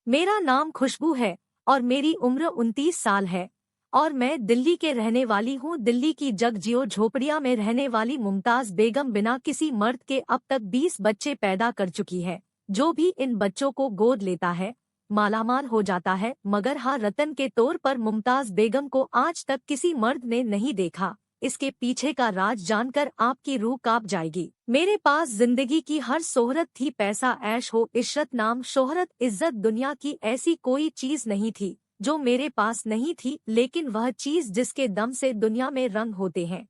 मेरा नाम खुशबू है और मेरी उम्र 29 साल है और मैं दिल्ली के रहने वाली हूँ। दिल्ली की जगजियो झोपड़िया में रहने वाली मुमताज बेगम बिना किसी मर्द के अब तक 20 बच्चे पैदा कर चुकी है। जो भी इन बच्चों को गोद लेता है मालामाल हो जाता है, मगर हाँ, रतन के तौर पर मुमताज बेगम को आज तक किसी मर्द ने नहीं देखा। इसके पीछे का राज जानकर आपकी रूह कांप जाएगी। मेरे पास जिंदगी की हर शोहरत थी, पैसा, ऐश हो, इशरत, नाम, शोहरत, इज्जत, दुनिया की ऐसी कोई चीज नहीं थी जो मेरे पास नहीं थी, लेकिन वह चीज जिसके दम से दुनिया में रंग होते हैं,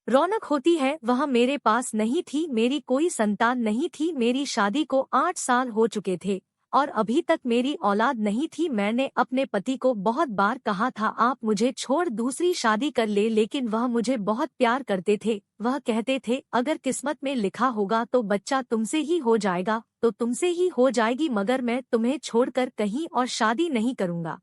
रौनक होती है, वह मेरे पास नहीं थी। मेरी कोई संतान नहीं थी। मेरी शादी को 8 साल हो चुके थे और अभी तक मेरी औलाद नहीं थी। मैंने अपने पति को बहुत बार कहा था आप मुझे छोड़ दूसरी शादी कर ले, लेकिन वह मुझे बहुत प्यार करते थे। वह कहते थे अगर किस्मत में लिखा होगा तो बच्चा तुमसे ही हो जाएगा तो तुमसे ही हो जाएगी, मगर मैं तुम्हें छोड़कर कहीं और शादी नहीं करूँगा।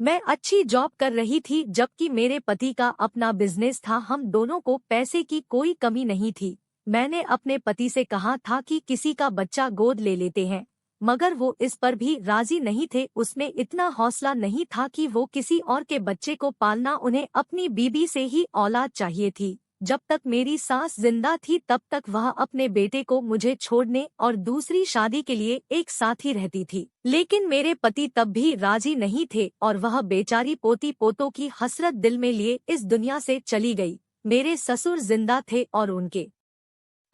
मैं अच्छी जॉब कर रही थी जबकि मेरे पति का अपना बिजनेस था। हम दोनों को पैसे की कोई कमी नहीं थी। मैंने अपने पति से कहा था कि किसी का बच्चा गोद ले लेते हैं, मगर वो इस पर भी राजी नहीं थे। उसमें इतना हौसला नहीं था कि वो किसी और के बच्चे को पालना, उन्हें अपनी बीबी से ही औलाद चाहिए थी। जब तक मेरी सास जिंदा थी तब तक वह अपने बेटे को मुझे छोड़ने और दूसरी शादी के लिए एक साथ ही रहती थी, लेकिन मेरे पति तब भी राजी नहीं थे और वह बेचारी पोती पोतों की हसरत दिल में लिए इस दुनिया से चली गई। मेरे ससुर जिंदा थे और उनके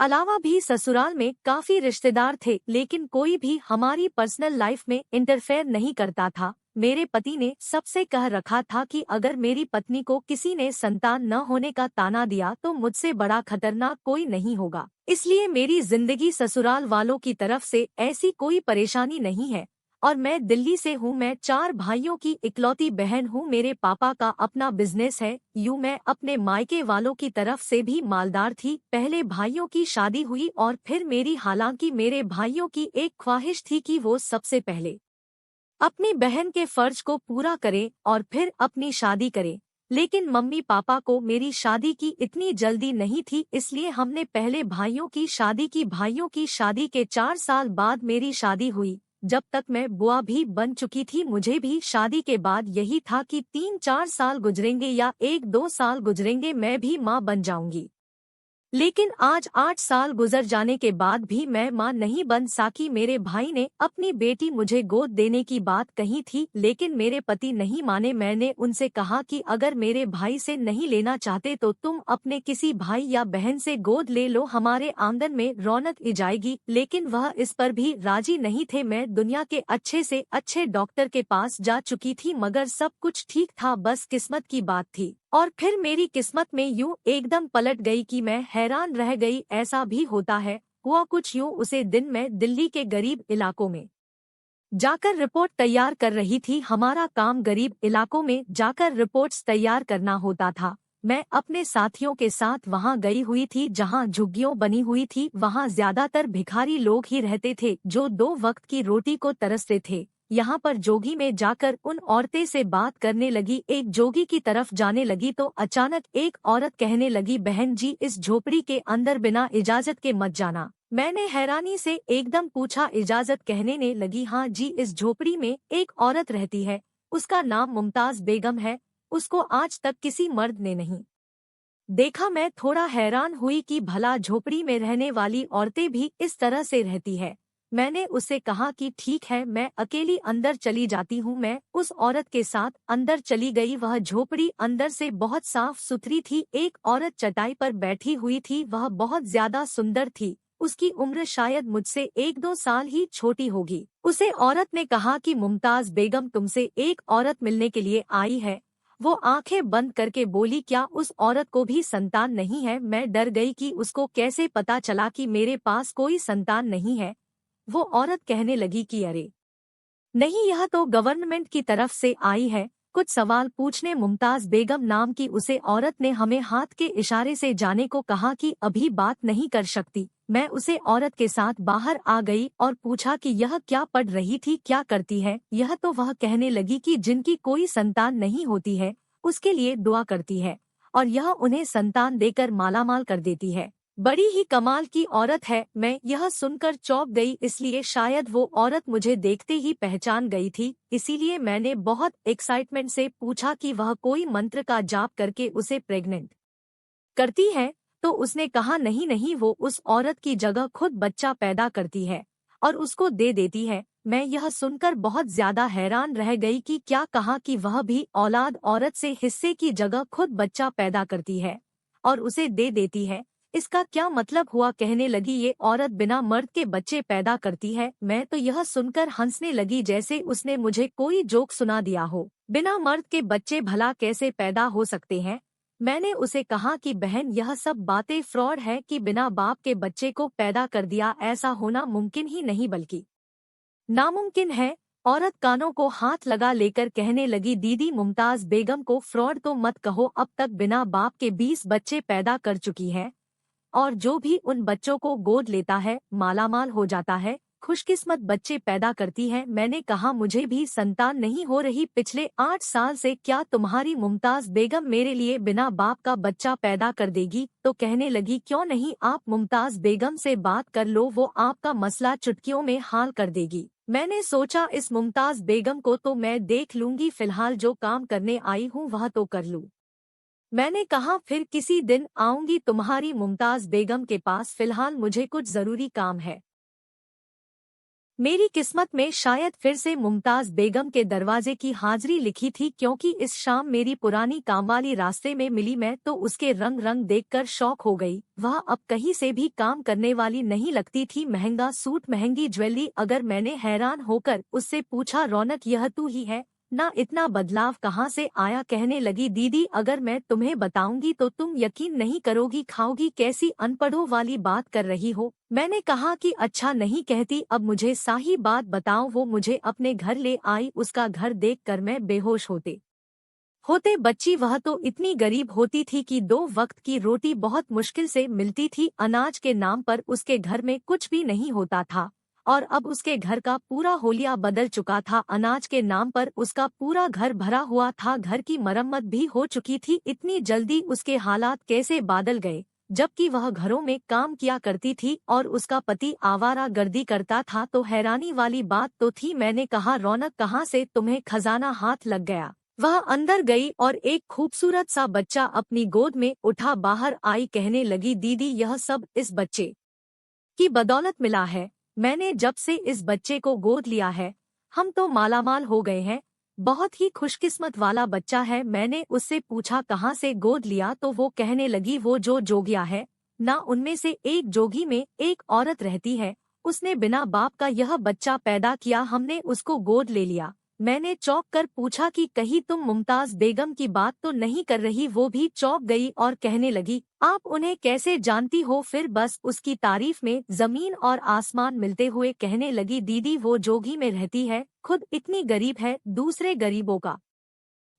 अलावा भी ससुराल में काफी रिश्तेदार थे, लेकिन कोई भी हमारी पर्सनल लाइफ में इंटरफेयर नहीं करता था। मेरे पति ने सबसे कह रखा था कि अगर मेरी पत्नी को किसी ने संतान न होने का ताना दिया तो मुझसे बड़ा खतरनाक कोई नहीं होगा। इसलिए मेरी जिंदगी ससुराल वालों की तरफ से ऐसी कोई परेशानी नहीं है और मैं दिल्ली से हूँ। मैं 4 भाइयों की इकलौती बहन हूँ। मेरे पापा का अपना बिजनेस है। मैं अपने मायके वालों की तरफ से भी मालदार थी। पहले भाइयों की शादी हुई और फिर मेरी। हालांकि मेरे भाइयों की एक ख्वाहिश थी कि वो सबसे पहले अपनी बहन के फर्ज को पूरा करें और फिर अपनी शादी करें, लेकिन मम्मी पापा को मेरी शादी की इतनी जल्दी नहीं थी, इसलिए हमने पहले भाइयों की शादी की। भाइयों की शादी के 4 साल बाद मेरी शादी हुई। जब तक मैं बुआ भी बन चुकी थी, मुझे भी शादी के बाद यही था कि 3-4 साल गुजरेंगे या 1-2 साल गुजरेंगे, मैं भी माँ बन जाऊंगी। लेकिन आज 8 साल गुजर जाने के बाद भी मैं मां नहीं बन सकी। मेरे भाई ने अपनी बेटी मुझे गोद देने की बात कही थी, लेकिन मेरे पति नहीं माने। मैंने उनसे कहा कि अगर मेरे भाई से नहीं लेना चाहते तो तुम अपने किसी भाई या बहन से गोद ले लो, हमारे आंगन में रौनक आ जाएगी, लेकिन वह इस पर भी राजी नहीं थे। मैं दुनिया के अच्छे से अच्छे डॉक्टर के पास जा चुकी थी, मगर सब कुछ ठीक था, बस किस्मत की बात थी। और फिर मेरी किस्मत में यूं एकदम पलट गई कि मैं हैरान रह गई। ऐसा भी होता है। हुआ कुछ यूं, उसे दिन में दिल्ली के गरीब इलाकों में जाकर रिपोर्ट तैयार कर रही थी। हमारा काम गरीब इलाकों में जाकर रिपोर्ट्स तैयार करना होता था। मैं अपने साथियों के साथ वहां गई हुई थी जहां झुग्गियां बनी हुई थी। वहां ज्यादातर भिखारी लोग ही रहते थे जो 2 वक्त की रोटी को तरसते थे। यहाँ पर जोगी में जाकर उन औरतें से बात करने लगी। एक जोगी की तरफ जाने लगी तो अचानक एक औरत कहने लगी, बहन जी, इस झोपड़ी के अंदर बिना इजाजत के मत जाना। मैंने हैरानी से एकदम पूछा, इजाजत? कहने ने लगी, हाँ जी, इस झोपड़ी में एक औरत रहती है, उसका नाम मुमताज बेगम है, उसको आज तक किसी मर्द ने नहीं देखा। मैं थोड़ा हैरान हुई कि भला झोपड़ी में रहने वाली औरतें भी इस तरह से रहती है। मैंने उससे कहा कि ठीक है, मैं अकेली अंदर चली जाती हूँ। मैं उस औरत के साथ अंदर चली गई। वह झोपड़ी अंदर से बहुत साफ सुथरी थी। एक औरत चटाई पर बैठी हुई थी, वह बहुत ज्यादा सुंदर थी। उसकी उम्र शायद मुझसे 1-2 साल ही छोटी होगी। उसे औरत ने कहा कि मुमताज बेगम तुमसे एक औरत मिलने के लिए आई है। वो आंखें बंद करके बोली, क्या उस औरत को भी संतान नहीं है? मैं डर गई कि उसको कैसे पता चला कि मेरे पास कोई संतान नहीं है। वो औरत कहने लगी कि अरे नहीं, यह तो गवर्नमेंट की तरफ से आई है। कुछ सवाल पूछने मुमताज बेगम नाम की उसे औरत ने हमें हाथ के इशारे से जाने को कहा कि अभी बात नहीं कर सकती। मैं उसे औरत के साथ बाहर आ गई और पूछा कि यह क्या पढ़ रही थी, क्या करती है यह? तो वह कहने लगी कि जिनकी कोई संतान नहीं होती है उसके लिए दुआ करती है और यह उन्हें संतान देकर मालामाल कर देती है। बड़ी ही कमाल की औरत है। मैं यह सुनकर चौंक गई, इसलिए शायद वो औरत मुझे देखते ही पहचान गई थी। इसीलिए मैंने बहुत एक्साइटमेंट से पूछा कि वह कोई मंत्र का जाप करके उसे प्रेग्नेंट करती है। तो उसने कहा नहीं नहीं, वो उस औरत की जगह खुद बच्चा पैदा करती है और उसको दे देती है। मैं यह सुनकर बहुत ज्यादा हैरान रह गई कि क्या कहा कि वह भी औलाद औरत से हिस्से की जगह खुद बच्चा पैदा करती है और उसे दे देती है। इसका क्या मतलब हुआ? कहने लगी, ये औरत बिना मर्द के बच्चे पैदा करती है। मैं तो यह सुनकर हंसने लगी जैसे उसने मुझे कोई जोक सुना दिया हो। बिना मर्द के बच्चे भला कैसे पैदा हो सकते हैं? मैंने उसे कहा कि बहन, यह सब बातें फ्रॉड है कि बिना बाप के बच्चे को पैदा कर दिया। ऐसा होना मुमकिन ही नहीं बल्कि नामुमकिन है। औरत कानों को हाथ लगा लेकर कहने लगी, दीदी मुमताज बेगम को फ्रॉड तो मत कहो, अब तक बिना बाप के 20 बच्चे पैदा कर चुकी है और जो भी उन बच्चों को गोद लेता है मालामाल हो जाता है। खुशकिस्मत बच्चे पैदा करती है। मैंने कहा, मुझे भी संतान नहीं हो रही पिछले 8 साल से, क्या तुम्हारी मुमताज बेगम मेरे लिए बिना बाप का बच्चा पैदा कर देगी? तो कहने लगी, क्यों नहीं, आप मुमताज बेगम से बात कर लो, वो आपका मसला चुटकियों में हल कर देगी। मैंने सोचा इस मुमताज बेगम को तो मैं देख लूंगी, फिलहाल जो काम करने आई हूँ वह तो कर लूँ। मैंने कहा, फिर किसी दिन आऊंगी तुम्हारी मुमताज बेगम के पास, फिलहाल मुझे कुछ जरूरी काम है। मेरी किस्मत में शायद फिर से मुमताज बेगम के दरवाजे की हाजिरी लिखी थी, क्योंकि इस शाम मेरी पुरानी कामवाली रास्ते में मिली। मैं तो उसके रंग रंग देखकर शौक हो गई। वह अब कहीं से भी काम करने वाली नहीं लगती थी। महंगा सूट, महंगी ज्वेलरी। अगर मैंने हैरान होकर उससे पूछा, रौनक यह तू ही है ना, इतना बदलाव कहाँ से आया? कहने लगी, दीदी अगर मैं तुम्हें बताऊंगी तो तुम यकीन नहीं करोगी, खाओगी कैसी, अनपढ़ों वाली बात कर रही हो। मैंने कहा कि अच्छा नहीं कहती, अब मुझे सही बात बताओ। वो मुझे अपने घर ले आई। उसका घर देखकर मैं बेहोश होते होते बच्ची। वह तो इतनी गरीब होती थी कि 2 वक्त की रोटी बहुत मुश्किल से मिलती थी। अनाज के नाम पर उसके घर में कुछ भी नहीं होता था और अब उसके घर का पूरा होलिया बदल चुका था। अनाज के नाम पर उसका पूरा घर भरा हुआ था, घर की मरम्मत भी हो चुकी थी। इतनी जल्दी उसके हालात कैसे बदल गए, जबकि वह घरों में काम किया करती थी और उसका पति आवारा गर्दी करता था? तो हैरानी वाली बात तो थी। मैंने कहा, रौनक कहाँ से तुम्हें खजाना हाथ लग गया? वह अंदर गई और एक खूबसूरत सा बच्चा अपनी गोद में उठा बाहर आई। कहने लगी, दीदी यह सब इस बच्चे की बदौलत मिला है। मैंने जब से इस बच्चे को गोद लिया है हम तो मालामाल हो गए हैं। बहुत ही खुशकिस्मत वाला बच्चा है। मैंने उससे पूछा, कहाँ से गोद लिया? तो वो कहने लगी, वो जो जोगिया है ना, उनमें से एक जोगी में एक औरत रहती है, उसने बिना बाप का यह बच्चा पैदा किया, हमने उसको गोद ले लिया। मैंने चौंक कर पूछा कि कहीं तुम मुमताज बेगम की बात तो नहीं कर रही? वो भी चौंक गई और कहने लगी, आप उन्हें कैसे जानती हो? फिर बस उसकी तारीफ में जमीन और आसमान मिलते हुए कहने लगी, दीदी वो जोगी में रहती है, खुद इतनी गरीब है, दूसरे गरीबों का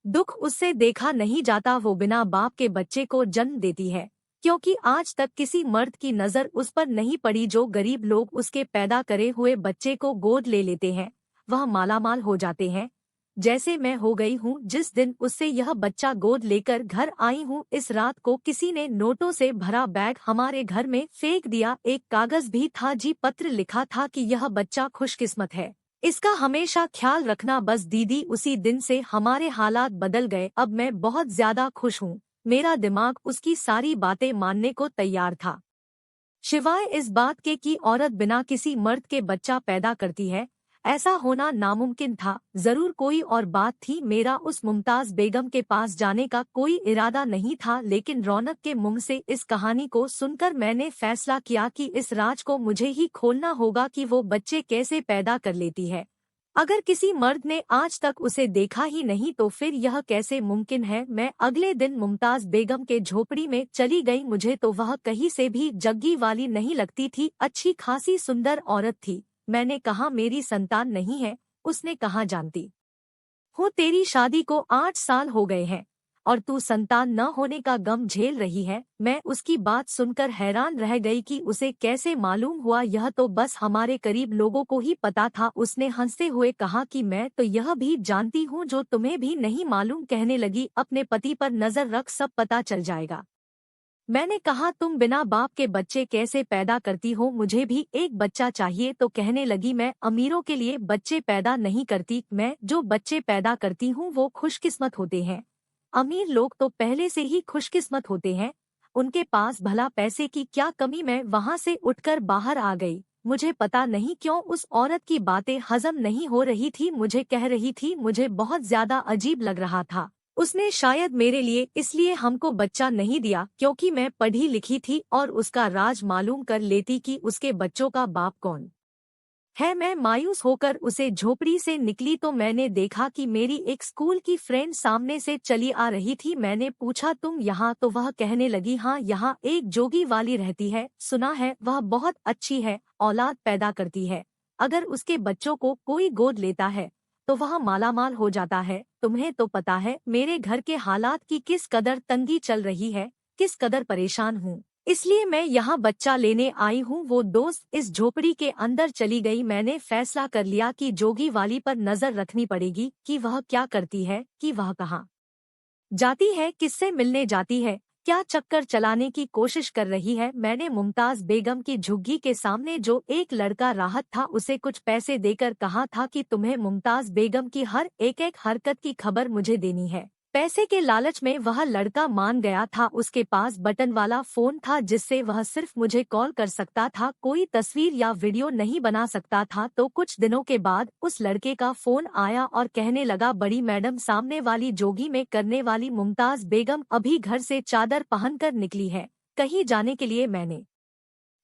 दुख उससे देखा नहीं जाता। वो बिना बाप के बच्चे को जन्म देती है, क्योंकि आज तक किसी मर्द की नजर उस पर नहीं पड़ी। जो गरीब लोग उसके पैदा करे हुए बच्चे को गोद ले लेते हैं वह मालामाल हो जाते हैं, जैसे मैं हो गई हूँ जिस दिन उससे यह बच्चा गोद लेकर घर आई हूँ। इस रात को किसी ने नोटों से भरा बैग हमारे घर में फेंक दिया। एक कागज भी था जी, पत्र लिखा था कि यह बच्चा खुशकिस्मत है, इसका हमेशा ख्याल रखना। बस दीदी उसी दिन से हमारे हालात बदल गए। अब मैं बहुत ज्यादा खुश हूँ। मेरा दिमाग उसकी सारी बातें मानने को तैयार था, सिवाय इस बात के कि औरत बिना किसी मर्द के बच्चा पैदा करती है। ऐसा होना नामुमकिन था। जरूर कोई और बात थी। मेरा उस मुमताज बेगम के पास जाने का कोई इरादा नहीं था, लेकिन रौनक के मुंह से इस कहानी को सुनकर मैंने फैसला किया कि इस राज को मुझे ही खोलना होगा कि वो बच्चे कैसे पैदा कर लेती है। अगर किसी मर्द ने आज तक उसे देखा ही नहीं तो फिर यह कैसे मुमकिन है? मैं अगले दिन मुमताज बेगम के झोपड़ी में चली गई। मुझे तो वह कहीं से भी जग्गी वाली नहीं लगती थी, अच्छी खासी सुंदर औरत थी। मैंने कहा, मेरी संतान नहीं है। उसने कहा, जानती हूँ, तेरी शादी को 8 साल हो गए हैं और तू संतान न होने का गम झेल रही है। मैं उसकी बात सुनकर हैरान रह गई कि उसे कैसे मालूम हुआ। यह तो बस हमारे करीब लोगों को ही पता था। उसने हंसते हुए कहा कि मैं तो यह भी जानती हूँ जो तुम्हें भी नहीं मालूम। कहने लगी, अपने पति पर नजर रख, सब पता चल जाएगा। मैंने कहा तुम बिना बाप के बच्चे कैसे पैदा करती हो, मुझे भी एक बच्चा चाहिए। तो कहने लगी मैं अमीरों के लिए बच्चे पैदा नहीं करती, मैं जो बच्चे पैदा करती हूँ वो खुशकिस्मत होते हैं। अमीर लोग तो पहले से ही खुशकिस्मत होते हैं, उनके पास भला पैसे की क्या कमी। मैं वहाँ से उठकर बाहर आ गई। मुझे पता नहीं क्यों उस औरत की बातें हजम नहीं हो रही थी, मुझे कह रही थी, मुझे बहुत ज्यादा अजीब लग रहा था। उसने शायद मेरे लिए इसलिए हमको बच्चा नहीं दिया क्योंकि मैं पढ़ी लिखी थी और उसका राज मालूम कर लेती कि उसके बच्चों का बाप कौन है। मैं मायूस होकर उसे झोपड़ी से निकली तो मैंने देखा कि मेरी एक स्कूल की फ्रेंड सामने से चली आ रही थी। मैंने पूछा तुम यहाँ? तो वह कहने लगी हाँ, यहाँ एक जोगी वाली रहती है, सुना है वह बहुत अच्छी है, औलाद पैदा करती है। अगर उसके बच्चों को कोई गोद लेता है तो वह मालामाल हो जाता है। तुम्हें तो पता है मेरे घर के हालात की किस कदर तंगी चल रही है, किस कदर परेशान हूँ, इसलिए मैं यहाँ बच्चा लेने आई हूँ। वो दोस्त इस झोपड़ी के अंदर चली गई। मैंने फैसला कर लिया कि जोगी वाली पर नजर रखनी पड़ेगी कि वह क्या करती है, कि वह कहाँ जाती है, किससे मिलने जाती है, क्या चक्कर चलाने की कोशिश कर रही है। मैंने मुमताज बेगम की झुग्गी के सामने जो एक लड़का राहत था उसे कुछ पैसे देकर कहा था कि तुम्हें मुमताज बेगम की हर एक हरकत की खबर मुझे देनी है। पैसे के लालच में वह लड़का मान गया था। उसके पास बटन वाला फोन था जिससे वह सिर्फ मुझे कॉल कर सकता था, कोई तस्वीर या वीडियो नहीं बना सकता था। तो कुछ दिनों के बाद उस लड़के का फोन आया और कहने लगा बड़ी मैडम, सामने वाली जोगी में करने वाली मुमताज बेगम अभी घर से चादर पहनकर निकली है कहीं जाने के लिए। मैंने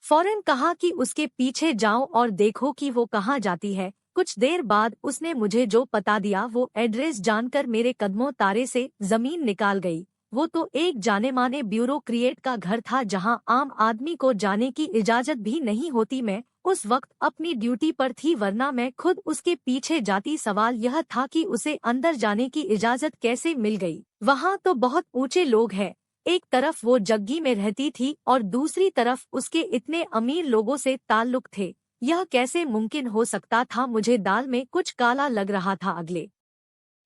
फौरन कहा कि उसके पीछे जाओ और देखो कि वो कहाँ जाती है। कुछ देर बाद उसने मुझे जो पता दिया वो एड्रेस जानकर मेरे कदमों तारे से जमीन निकाल गई। वो तो एक जाने माने ब्यूरोक्रेट का घर था जहां आम आदमी को जाने की इजाजत भी नहीं होती। मैं उस वक्त अपनी ड्यूटी पर थी, वरना मैं खुद उसके पीछे जाती। सवाल यह था कि उसे अंदर जाने की इजाजत कैसे मिल गई। वहां तो बहुत ऊंचे लोग हैं, एक तरफ वो जग्गी में रहती थी और दूसरी तरफ उसके इतने अमीर लोगों से ताल्लुक थे। यह कैसे मुमकिन हो सकता था? मुझे दाल में कुछ काला लग रहा था। अगले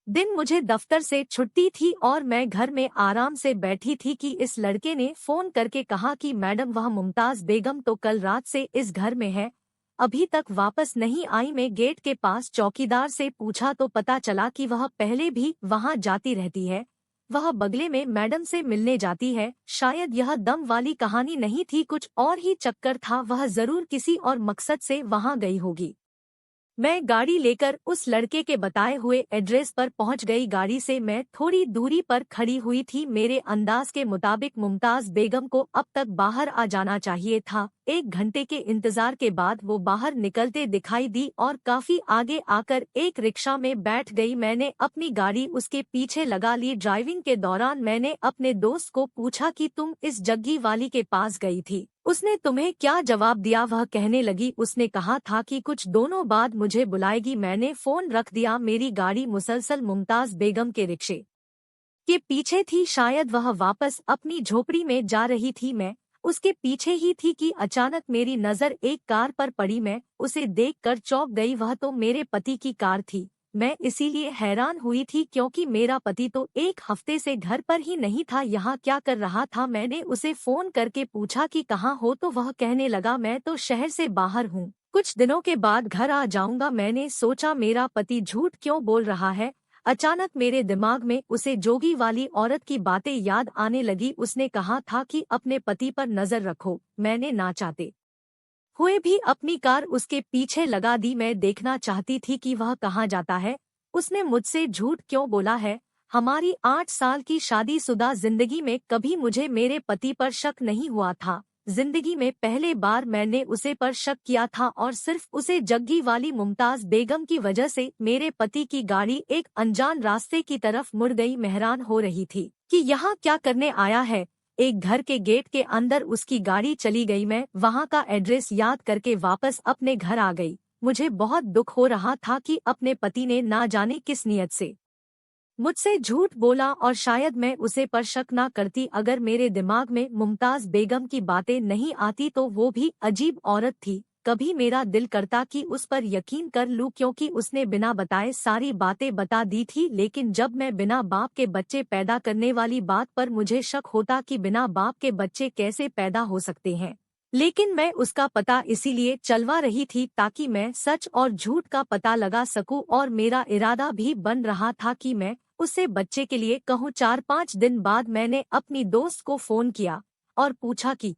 दिन मुझे दफ्तर से छुट्टी थी और मैं घर में आराम से बैठी थी कि इस लड़के ने फोन करके कहा कि मैडम वह मुमताज बेगम तो कल रात से इस घर में है, अभी तक वापस नहीं आई। मैं गेट के पास चौकीदार से पूछा तो पता चला कि वह पहले भी वहां जाती रहती है, वह बगले में मैडम से मिलने जाती है। शायद यह दम वाली कहानी नहीं थी, कुछ और ही चक्कर था, वह जरूर किसी और मकसद से वहां गई होगी। मैं गाड़ी लेकर उस लड़के के बताए हुए एड्रेस पर पहुंच गई। गाड़ी से मैं थोड़ी दूरी पर खड़ी हुई थी। मेरे अंदाज के मुताबिक मुमताज बेगम को अब तक बाहर आ जाना चाहिए था। 1 घंटे के इंतजार के बाद वो बाहर निकलते दिखाई दी और काफी आगे आकर एक रिक्शा में बैठ गई। मैंने अपनी गाड़ी उसके पीछे लगा ली। ड्राइविंग के दौरान मैंने अपने दोस्त को पूछा कि तुम इस जग्गी वाली के पास गई थी, उसने तुम्हें क्या जवाब दिया? वह कहने लगी उसने कहा था कि कुछ दिनों बाद मुझे बुलाएगी। मैंने फोन रख दिया। मेरी गाड़ी मुसलसल मुमताज बेगम के रिक्शे के पीछे थी, शायद वह वापस अपनी झोपड़ी में जा रही थी। मैं उसके पीछे ही थी कि अचानक मेरी नजर एक कार पर पड़ी। मैं उसे देखकर चौंक गई, वह तो मेरे पति की कार थी। मैं इसीलिए हैरान हुई थी क्योंकि मेरा पति तो 1 हफ्ते से घर पर ही नहीं था, यहाँ क्या कर रहा था? मैंने उसे फोन करके पूछा कि कहाँ हो, तो वह कहने लगा मैं तो शहर से बाहर हूँ, कुछ दिनों के बाद घर आ जाऊंगा। मैंने सोचा मेरा पति झूठ क्यों बोल रहा है। अचानक मेरे दिमाग में उसे जोगी वाली औरत की बातें याद आने लगी। उसने कहा था कि अपने पति पर नजर रखो। मैंने ना चाहते हुए भी अपनी कार उसके पीछे लगा दी। मैं देखना चाहती थी कि वह कहाँ जाता है। उसने मुझसे झूठ क्यों बोला है? हमारी 8 साल की शादीशुदा जिंदगी में कभी मुझे मेरे पति पर शक नहीं हुआ था। जिंदगी में पहले बार मैंने उसे पर शक किया था और सिर्फ उसे जग्गी वाली मुमताज बेगम की वजह से। मेरे पति की गाड़ी एक अनजान रास्ते की तरफ मुड़ गई। हैरान हो रही थी कि यहाँ क्या करने आया है। एक घर के गेट के अंदर उसकी गाड़ी चली गई। मैं वहां का एड्रेस याद करके वापस अपने घर आ गई। मुझे बहुत दुख हो रहा था कि अपने पति ने ना जाने किस नियत से मुझसे झूठ बोला और शायद मैं उसे पर शक ना करती अगर मेरे दिमाग में मुमताज बेगम की बातें नहीं आती। तो वो भी अजीब औरत थी, कभी मेरा दिल करता कि उस पर यकीन कर लूं, क्योंकि उसने बिना बताए सारी बातें बता दी थी। लेकिन जब मैं बिना बाप के बच्चे पैदा करने वाली बात पर मुझे शक होता कि बिना बाप के बच्चे कैसे पैदा हो सकते हैं। लेकिन मैं उसका पता इसीलिए चलवा रही थी ताकि मैं सच और झूठ का पता लगा सकूं, और मेरा इरादा भी बन रहा था कि मैं उससे बच्चे के लिए कहूं। 4-5 दिन बाद मैंने अपनी दोस्त को फोन किया और पूछा कि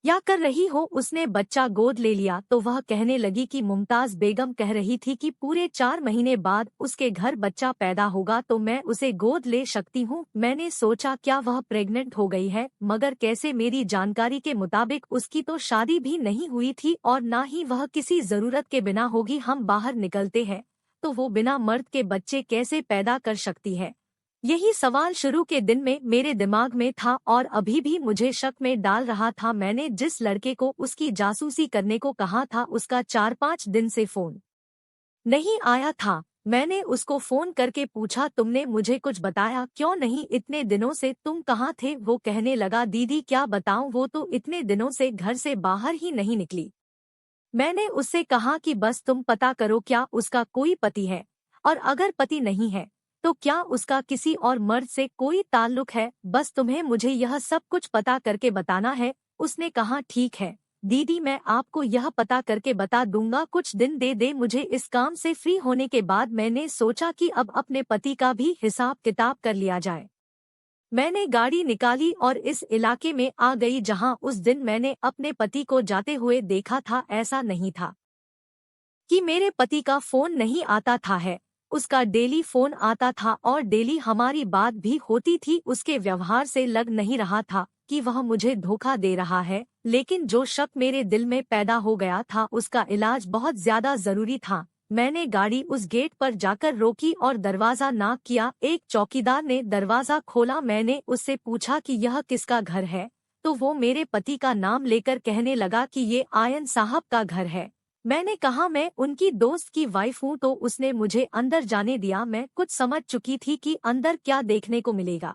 क्या कर रही हो। उसने बच्चा गोद ले लिया तो वह कहने लगी कि मुमताज बेगम कह रही थी कि पूरे 4 महीने बाद उसके घर बच्चा पैदा होगा तो मैं उसे गोद ले सकती हूँ। मैंने सोचा क्या वह प्रेग्नेंट हो गई है, मगर कैसे? मेरी जानकारी के मुताबिक उसकी तो शादी भी नहीं हुई थी और ना ही वह किसी जरूरत के बिना होगी। हम बाहर निकलते हैं तो वो बिना मर्द के बच्चे कैसे पैदा कर सकती है? यही सवाल शुरू के दिन में मेरे दिमाग में था और अभी भी मुझे शक में डाल रहा था। मैंने जिस लड़के को उसकी जासूसी करने को कहा था उसका 4-5 दिन से फोन नहीं आया था। मैंने उसको फोन करके पूछा, तुमने मुझे कुछ बताया क्यों नहीं? इतने दिनों से तुम कहाँ थे? वो कहने लगा, दीदी क्या बताऊं, वो तो इतने दिनों से घर से बाहर ही नहीं निकली। मैंने उससे कहा कि बस तुम पता करो क्या उसका कोई पति है, और अगर पति नहीं है तो क्या उसका किसी और मर्द से कोई ताल्लुक है? बस तुम्हें मुझे यह सब कुछ पता करके बताना है। उसने कहा, ठीक है दीदी, मैं आपको यह पता करके बता दूंगा, कुछ दिन दे दे मुझे इस काम से फ्री होने के बाद। मैंने सोचा कि अब अपने पति का भी हिसाब किताब कर लिया जाए। मैंने गाड़ी निकाली और इस इलाके में आ गई जहां उस दिन मैंने अपने पति को जाते हुए देखा था। ऐसा नहीं था कि मेरे पति का फोन नहीं आता था, है उसका डेली फोन आता था और डेली हमारी बात भी होती थी। उसके व्यवहार से लग नहीं रहा था कि वह मुझे धोखा दे रहा है, लेकिन जो शक मेरे दिल में पैदा हो गया था उसका इलाज बहुत ज्यादा जरूरी था। मैंने गाड़ी उस गेट पर जाकर रोकी और दरवाजा नॉक किया। एक चौकीदार ने दरवाजा खोला। मैंने उससे पूछा कि यह किसका घर है, तो वो मेरे पति का नाम लेकर कहने लगा कि ये आयन साहब का घर है। मैंने कहा मैं उनकी दोस्त की वाइफ हूँ, तो उसने मुझे अंदर जाने दिया। मैं कुछ समझ चुकी थी कि अंदर क्या देखने को मिलेगा।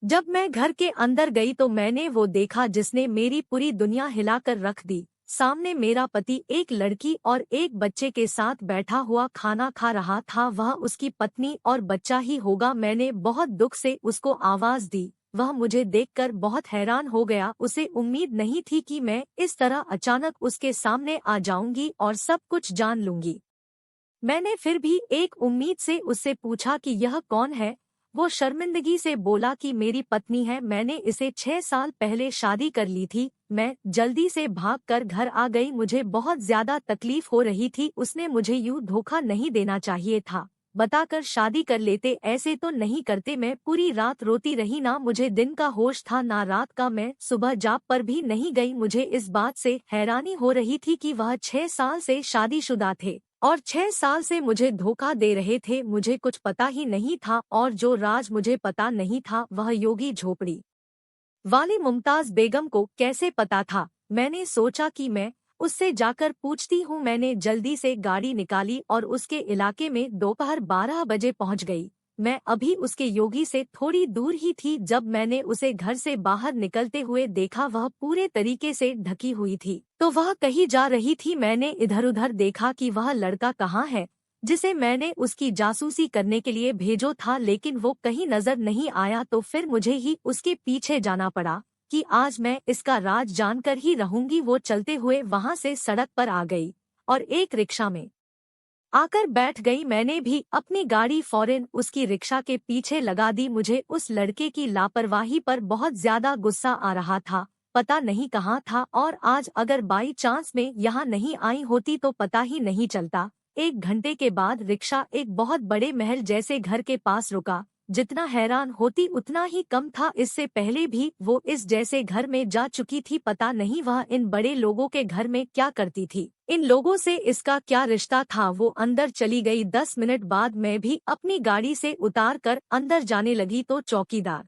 जब मैं घर के अंदर गई तो मैंने वो देखा जिसने मेरी पूरी दुनिया हिलाकर रख दी। सामने मेरा पति एक लड़की और एक बच्चे के साथ बैठा हुआ खाना खा रहा था। वह उसकी पत्नी और बच्चा ही होगा। मैंने बहुत दुख से उसको आवाज दी। वह मुझे देखकर बहुत हैरान हो गया। उसे उम्मीद नहीं थी कि मैं इस तरह अचानक उसके सामने आ जाऊंगी और सब कुछ जान लूंगी। मैंने फिर भी एक उम्मीद से उससे पूछा कि यह कौन है। वो शर्मिंदगी से बोला कि मेरी पत्नी है, मैंने इसे 6 साल पहले शादी कर ली थी। मैं जल्दी से भागकर घर आ गई, मुझे बहुत ज्यादा तकलीफ हो रही थी। उसने मुझे यूं धोखा नहीं देना चाहिए था, बताकर शादी कर लेते, ऐसे तो नहीं करते। मैं पूरी रात रोती रही, ना मुझे दिन का होश था ना रात का। मैं सुबह जॉब पर भी नहीं गई। मुझे इस बात से हैरानी हो रही थी कि वह 6 साल से शादीशुदा थे और 6 साल से मुझे धोखा दे रहे थे। मुझे कुछ पता ही नहीं था, और जो राज मुझे पता नहीं था वह योगी झोपड़ी वाली मुमताज बेगम को कैसे पता था। मैंने सोचा कि मैं उससे जाकर पूछती हूँ। मैंने जल्दी से गाड़ी निकाली और उसके इलाके में दोपहर 12 बजे पहुँच गई। मैं अभी उसके योगी से थोड़ी दूर ही थी जब मैंने उसे घर से बाहर निकलते हुए देखा। वह पूरे तरीके से ढकी हुई थी, तो वह कहीं जा रही थी। मैंने इधर उधर देखा कि वह लड़का कहाँ है जिसे मैंने उसकी जासूसी करने के लिए भेजो था, लेकिन वो कहीं नजर नहीं आया। तो फिर मुझे ही उसके पीछे जाना पड़ा कि आज मैं इसका राज जानकर ही रहूंगी। वो चलते हुए वहां से सड़क पर आ गई और एक रिक्शा में आकर बैठ गई। मैंने भी अपनी गाड़ी फौरन उसकी रिक्शा के पीछे लगा दी। मुझे उस लड़के की लापरवाही पर बहुत ज्यादा गुस्सा आ रहा था। पता नहीं कहाँ था, और आज अगर बाई चांस में यहाँ नहीं आई होती तो पता ही नहीं चलता। 1 घंटे के बाद रिक्शा एक बहुत बड़े महल जैसे घर के पास रुका। जितना हैरान होती उतना ही कम था। इससे पहले भी वो इस जैसे घर में जा चुकी थी। पता नहीं वह इन बड़े लोगों के घर में क्या करती थी, इन लोगों से इसका क्या रिश्ता था। वो अंदर चली गई। 10 मिनट बाद मैं भी अपनी गाड़ी से उतार कर अंदर जाने लगी तो चौकीदार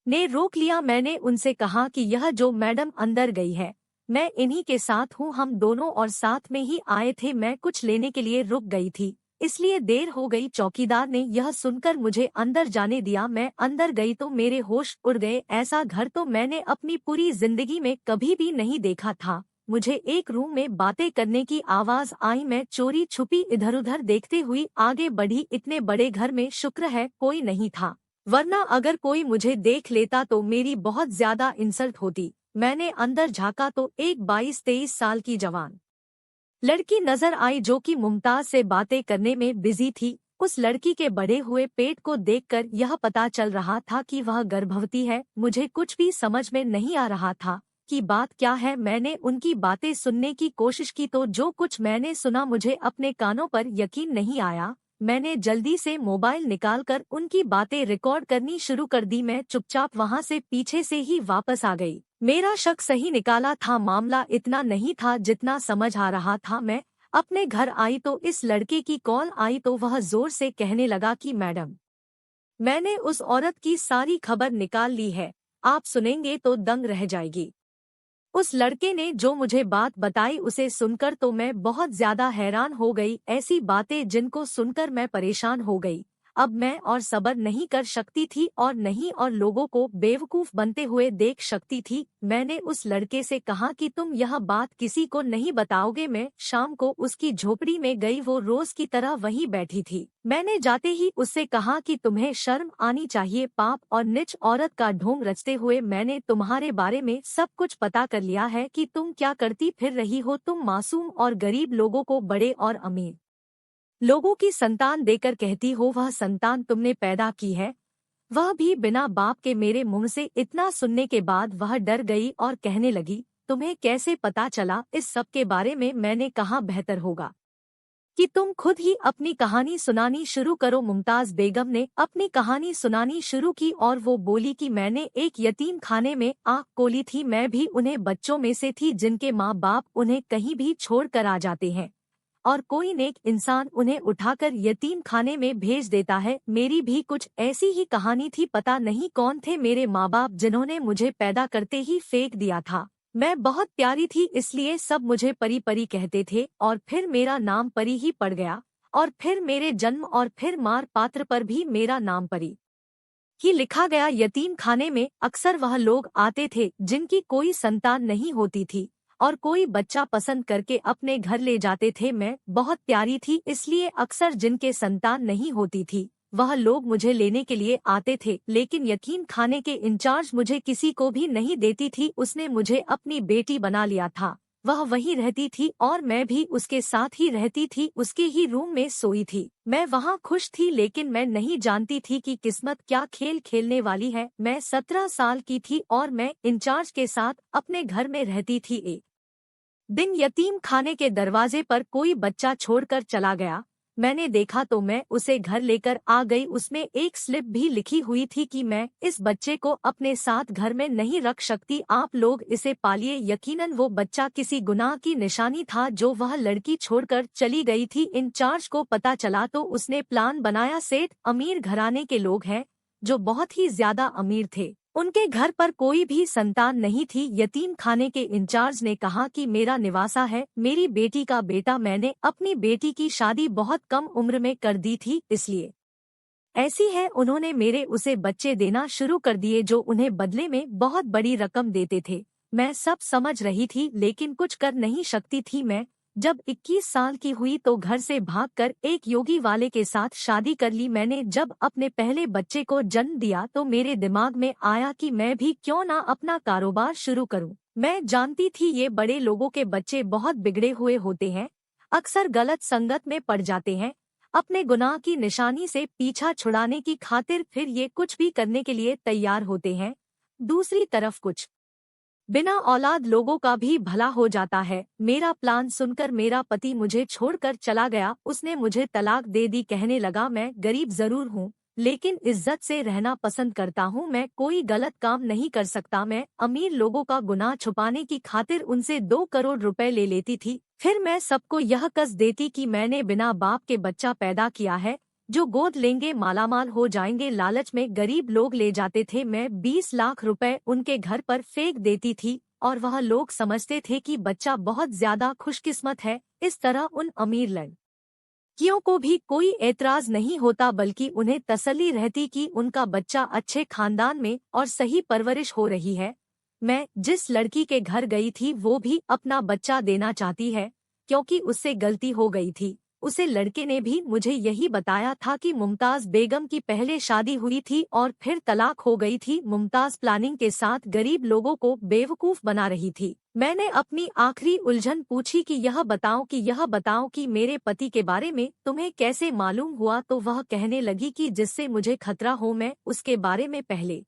ने रोक लिया। मैंने उनसे कहा कि यह जो मैडम अंदर गई है, मैं इन्हीं के साथ हूँ, हम दोनों और साथ में ही आए थे। मैं कुछ लेने के लिए रुक गई थी, इसलिए देर हो गई। चौकीदार ने यह सुनकर मुझे अंदर जाने दिया। मैं अंदर गई तो मेरे होश उड़ गए। ऐसा घर तो मैंने अपनी पूरी जिंदगी में कभी भी नहीं देखा था। मुझे एक रूम में बातें करने की आवाज आई। मैं चोरी छुपी इधर उधर देखते हुई आगे बढ़ी। इतने बड़े घर में शुक्र है कोई नहीं था, वरना अगर कोई मुझे देख लेता तो मेरी बहुत ज्यादा इंसल्ट होती। मैंने अंदर झाँका तो एक 22-23 साल की जवान लड़की नजर आई जो कि मुमताज से बातें करने में बिजी थी। उस लड़की के बढ़े हुए पेट को देखकर यह पता चल रहा था कि वह गर्भवती है। मुझे कुछ भी समझ में नहीं आ रहा था कि बात क्या है। मैंने उनकी बातें सुनने की कोशिश की तो जो कुछ मैंने सुना मुझे अपने कानों पर यकीन नहीं आया। मैंने जल्दी से मोबाइल निकालकर उनकी बातें रिकॉर्ड करनी शुरू कर दी। मैं चुपचाप वहां से पीछे से ही वापस आ गई। मेरा शक सही निकाला था। मामला इतना नहीं था जितना समझ आ रहा था। मैं अपने घर आई तो इस लड़के की कॉल आई तो वह जोर से कहने लगा कि मैडम, मैंने उस औरत की सारी खबर निकाल ली है, आप सुनेंगे तो दंग रह जाएगी। उस लड़के ने जो मुझे बात बताई उसे सुनकर तो मैं बहुत ज्यादा हैरान हो गई। ऐसी बातें जिनको सुनकर मैं परेशान हो गई। अब मैं और सब्र नहीं कर सकती थी और नहीं और लोगों को बेवकूफ बनते हुए देख सकती थी। मैंने उस लड़के से कहा कि तुम यह बात किसी को नहीं बताओगे। मैं शाम को उसकी झोपड़ी में गई, वो रोज की तरह वहीं बैठी थी। मैंने जाते ही उससे कहा कि तुम्हें शर्म आनी चाहिए, पाप और नीच औरत का ढोंग रचते हुए मैंने तुम्हारे बारे में सब कुछ पता कर लिया है कि तुम क्या करती फिर रही हो। तुम मासूम और गरीब लोगों को बड़े और अमीर लोगों की संतान देकर कहती हो वह संतान तुमने पैदा की है, वह भी बिना बाप के। मेरे मुंह से इतना सुनने के बाद वह डर गई और कहने लगी, तुम्हें कैसे पता चला इस सब के बारे में? मैंने कहा बेहतर होगा कि तुम खुद ही अपनी कहानी सुनानी शुरू करो। मुमताज बेगम ने अपनी कहानी सुनानी शुरू की और वो बोली कि मैंने एक यतीम खाने में आँख खोली थी। मैं भी उन्हें बच्चों में से थी जिनके माँ बाप उन्हें कहीं भी छोड़ कर आ जाते हैं और कोई नेक इंसान उन्हें उठाकर यतीम खाने में भेज देता है। मेरी भी कुछ ऐसी ही कहानी थी। पता नहीं कौन थे मेरे माँ बाप जिन्होंने मुझे पैदा करते ही फेंक दिया था। मैं बहुत प्यारी थी इसलिए सब मुझे परी परी कहते थे और फिर मेरा नाम परी ही पड़ गया और फिर मेरे जन्म और फिर मार पात्र पर भी मेरा नाम परी ही लिखा गया। यतीम खाने में अक्सर वह लोग आते थे जिनकी कोई संतान नहीं होती थी और कोई बच्चा पसंद करके अपने घर ले जाते थे। मैं बहुत प्यारी थी इसलिए अक्सर जिनके संतान नहीं होती थी वह लोग मुझे लेने के लिए आते थे, लेकिन यतीम खाने के इंचार्ज मुझे किसी को भी नहीं देती थी। उसने मुझे अपनी बेटी बना लिया था। वह वहीं रहती थी और मैं भी उसके साथ ही रहती थी, उसके ही रूम में सोई थी। मैं वहाँ खुश थी लेकिन मैं नहीं जानती थी कि किस्मत क्या खेल खेलने वाली है। मैं 17 साल की थी और मैं इंचार्ज के साथ अपने घर में रहती थी। एक दिन यतीम खाने के दरवाजे पर कोई बच्चा छोड़कर चला गया। मैंने देखा तो मैं उसे घर लेकर आ गई। उसमें एक स्लिप भी लिखी हुई थी कि मैं इस बच्चे को अपने साथ घर में नहीं रख सकती, आप लोग इसे पालिए। यकीनन वो बच्चा किसी गुनाह की निशानी था जो वह लड़की छोड़कर चली गई थी। इंचार्ज को पता चला तो उसने प्लान बनाया। सेठ अमीर घराने के लोग हैं जो बहुत ही ज्यादा अमीर थे, उनके घर पर कोई भी संतान नहीं थी। यतीम खाने के इंचार्ज ने कहा कि मेरा निवासा है मेरी बेटी का बेटा। मैंने अपनी बेटी की शादी बहुत कम उम्र में कर दी थी इसलिए ऐसी है उन्होंने मेरे उसे बच्चे देना शुरू कर दिए जो उन्हें बदले में बहुत बड़ी रकम देते थे। मैं सब समझ रही थी लेकिन कुछ कर नहीं सकती थी। मैं जब 21 साल की हुई तो घर से भागकर एक योगी वाले के साथ शादी कर ली। मैंने जब अपने पहले बच्चे को जन्म दिया तो मेरे दिमाग में आया कि मैं भी क्यों ना अपना कारोबार शुरू करूं। मैं जानती थी ये बड़े लोगों के बच्चे बहुत बिगड़े हुए होते हैं, अक्सर गलत संगत में पड़ जाते हैं, अपने गुनाह की निशानी से पीछा छुड़ाने की खातिर फिर ये कुछ भी करने के लिए तैयार होते हैं। दूसरी तरफ कुछ बिना औलाद लोगों का भी भला हो जाता है। मेरा प्लान सुनकर मेरा पति मुझे छोड़कर चला गया, उसने मुझे तलाक दे दी। कहने लगा मैं गरीब जरूर हूँ लेकिन इज्जत से रहना पसंद करता हूँ, मैं कोई गलत काम नहीं कर सकता। मैं अमीर लोगों का गुनाह छुपाने की खातिर उनसे 2 करोड़ रुपए ले लेती थी। फिर मैं सबको यह कस देती कि मैंने बिना बाप के बच्चा पैदा किया है, जो गोद लेंगे मालामाल हो जाएंगे। लालच में गरीब लोग ले जाते थे। मैं 20 लाख रुपए उनके घर पर फेंक देती थी और वह लोग समझते थे कि बच्चा बहुत ज्यादा खुशकिस्मत है। इस तरह उन अमीर लड़कियों को भी कोई एतराज नहीं होता बल्कि उन्हें तसल्ली रहती कि उनका बच्चा अच्छे खानदान में और सही परवरिश हो रही है। मैं जिस लड़की के घर गई थी वो भी अपना बच्चा देना चाहती है, क्योंकि उससे गलती हो गई थी। उसे लड़के ने भी मुझे यही बताया था कि मुमताज बेगम की पहले शादी हुई थी और फिर तलाक हो गई थी। मुमताज प्लानिंग के साथ गरीब लोगों को बेवकूफ बना रही थी। मैंने अपनी आखिरी उलझन पूछी कि यह बताओ कि मेरे पति के बारे में तुम्हें कैसे मालूम हुआ, तो वह कहने लगी कि जिससे मुझे खतरा हो मैं उसके बारे में पहले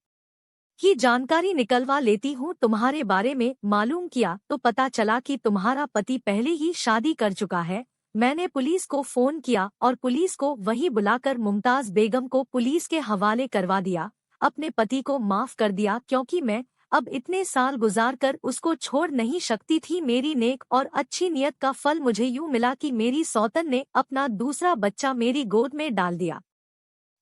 ही जानकारी निकलवा लेती हूँ। तुम्हारे बारे में मालूम किया तो पता चला कि तुम्हारा पति पहले ही शादी कर चुका है। मैंने पुलिस को फोन किया और पुलिस को वहीं बुलाकर मुमताज बेगम को पुलिस के हवाले करवा दिया। अपने पति को माफ कर दिया, क्योंकि मैं अब इतने साल गुजार कर उसको छोड़ नहीं सकती थी। मेरी नेक और अच्छी नियत का फल मुझे यूं मिला कि मेरी सौतन ने अपना दूसरा बच्चा मेरी गोद में डाल दिया।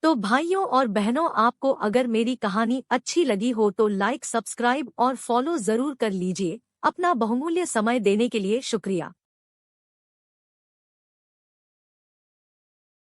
तो भाइयों और बहनों, आपको अगर मेरी कहानी अच्छी लगी हो तो लाइक, सब्सक्राइब और फॉलो जरूर कर लीजिए। अपना बहुमूल्य समय देने के लिए शुक्रिया।